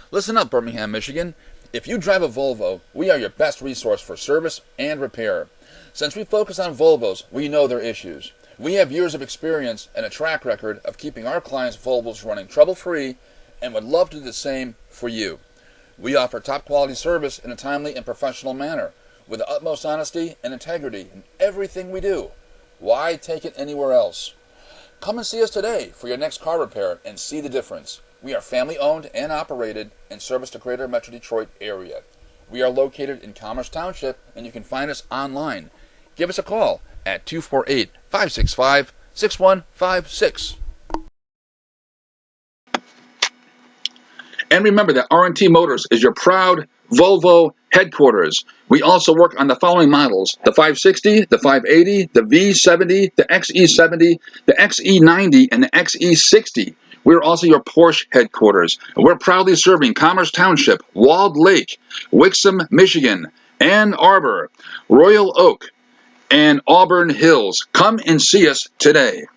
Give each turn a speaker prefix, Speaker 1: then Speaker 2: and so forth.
Speaker 1: Listen up, Birmingham, Michigan. If you drive a Volvo, we are your best resource for service and repair. Since we focus on Volvos, we know their issues. We have years of experience and a track record of keeping our clients' Volvos running trouble-free and would love to do the same for you. We offer top-quality service in a timely and professional manner with the utmost honesty and integrity in everything we do. Why take it anywhere else? Come and see us today for your next car repair and see the difference. We are family-owned and operated and service the greater Metro Detroit area. We are located in Commerce Township, and you can find us online. Give us a call at 248-565-6156. And remember that R&T Motors is your proud Volvo headquarters. We also work on the following models: the 560, the 580, the V70, the XE70, the XE90, and the XE60. We're also your Porsche headquarters. We're proudly serving Commerce Township, Walled Lake, Wixom, Michigan, Ann Arbor, Royal Oak, and Auburn Hills. Come and see us today.